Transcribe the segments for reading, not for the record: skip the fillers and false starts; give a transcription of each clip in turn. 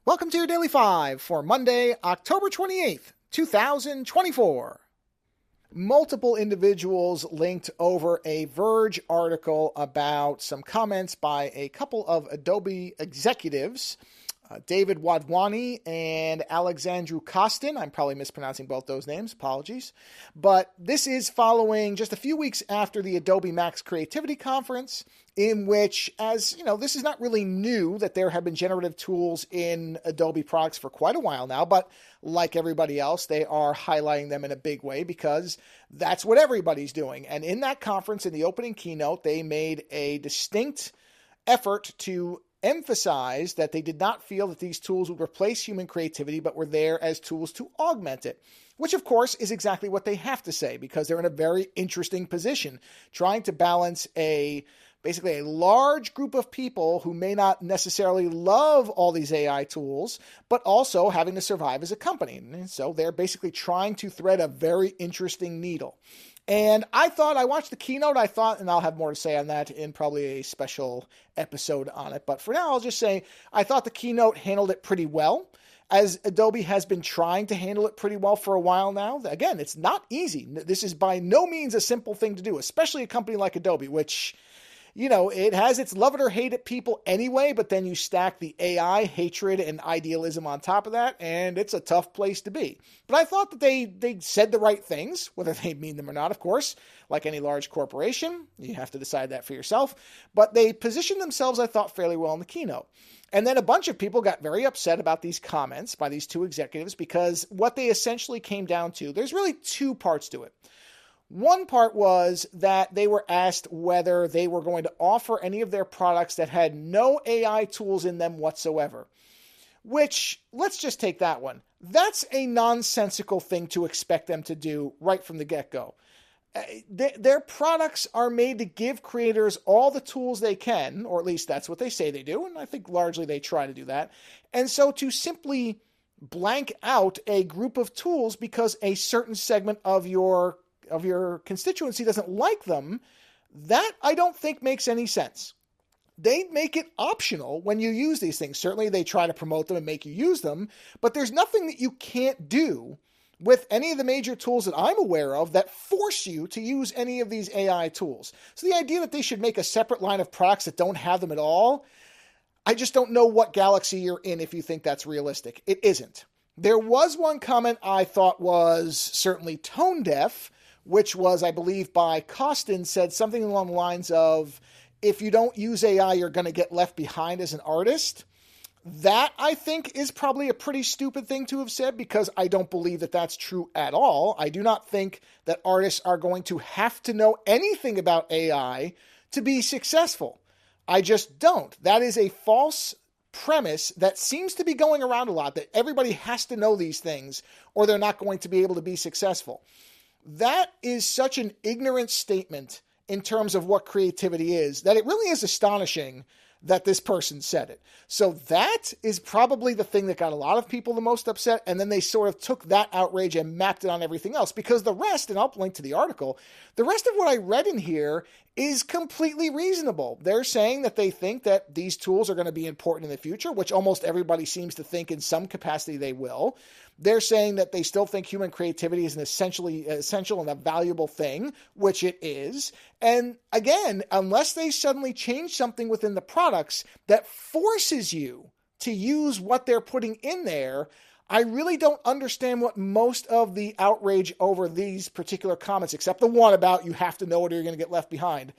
Welcome to your Daily 5 for Monday, October 28th, 2024. Multiple individuals linked over a Verge article about some comments by a couple of Adobe executives, David Wadhwani and Alexandru Kostin. I'm probably mispronouncing both those names. Apologies. But this is following just a few weeks after the Adobe Max Creativity Conference, in which, as you know, this is not really new that there have been generative tools in Adobe products for quite a while now, but like everybody else, they are highlighting them in a big way because that's what everybody's doing. And in that conference, in the opening keynote, they made a distinct effort to emphasize that they did not feel that these tools would replace human creativity, but were there as tools to augment it, which of course is exactly what they have to say because they're in a very interesting position, trying to balance basically a large group of people who may not necessarily love all these AI tools, but also having to survive as a company. And so they're basically trying to thread a very interesting needle. And I watched the keynote, and I'll have more to say on that in probably a special episode on it. But for now, I'll just say, I thought the keynote handled it pretty well, as Adobe has been trying to handle it pretty well for a while now. Again, it's not easy. This is by no means a simple thing to do, especially a company like Adobe, which, you know, it has its love it or hate it people anyway, but then you stack the AI hatred and idealism on top of that, and it's a tough place to be. But I thought that they said the right things, whether they mean them or not, of course. Like any large corporation, you have to decide that for yourself. But they positioned themselves, I thought, fairly well in the keynote. And then a bunch of people got very upset about these comments by these two executives because what they essentially came down to, there's really two parts to it. One part was that they were asked whether they were going to offer any of their products that had no AI tools in them whatsoever. Which, let's just take that one. That's a nonsensical thing to expect them to do right from the get-go. Their products are made to give creators all the tools they can, or at least that's what they say they do, and I think largely they try to do that. And so to simply blank out a group of tools because a certain segment of your constituency doesn't like them, that I don't think makes any sense. They make it optional when you use these things. Certainly they try to promote them and make you use them, but there's nothing that you can't do with any of the major tools that I'm aware of that force you to use any of these AI tools. So the idea that they should make a separate line of products that don't have them at all, I just don't know what galaxy you're in if you think that's realistic. It isn't. There was one comment I thought was certainly tone deaf, which was, I believe, by Kostin, said something along the lines of, if you don't use AI, you're going to get left behind as an artist. That, I think, is probably a pretty stupid thing to have said because I don't believe that that's true at all. I do not think that artists are going to have to know anything about AI to be successful. I just don't. That is a false premise that seems to be going around a lot, that everybody has to know these things or they're not going to be able to be successful. That is such an ignorant statement in terms of what creativity is that it really is astonishing that this person said it. So that is probably the thing that got a lot of people the most upset, and then they sort of took that outrage and mapped it on everything else, because the rest, and I'll link to the article, the rest of what I read in here is completely reasonable. They're saying that they think that these tools are going to be important in the future, which almost everybody seems to think in some capacity they will. They're saying that they still think human creativity is an essential and a valuable thing, which it is. And again, unless they suddenly change something within the products that forces you to use what they're putting in there, I really don't understand what most of the outrage over these particular comments, except the one about you have to know it or you're going to get left behind.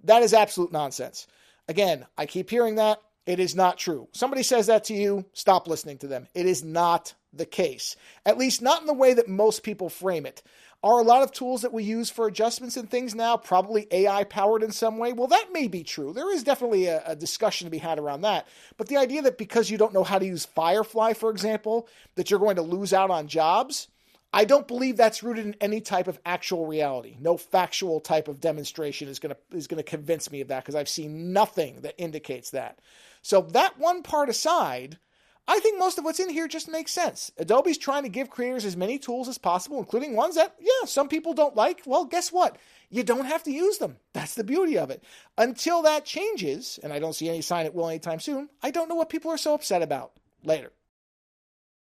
That is absolute nonsense. Again, I keep hearing that. It is not true. Somebody says that to you, stop listening to them. It is not the case, at least not in the way that most people frame it. Are a lot of tools that we use for adjustments and things now probably AI powered in some way? Well, that may be true. There is definitely a discussion to be had around that. But the idea that because you don't know how to use Firefly, for example, that you're going to lose out on jobs, I don't believe that's rooted in any type of actual reality. No factual type of demonstration is going to convince me of that, because I've seen nothing that indicates that. So that one part aside, I think most of what's in here just makes sense. Adobe's trying to give creators as many tools as possible, including ones that, some people don't like. Well, guess what? You don't have to use them. That's the beauty of it. Until that changes, and I don't see any sign it will anytime soon, I don't know what people are so upset about. Later.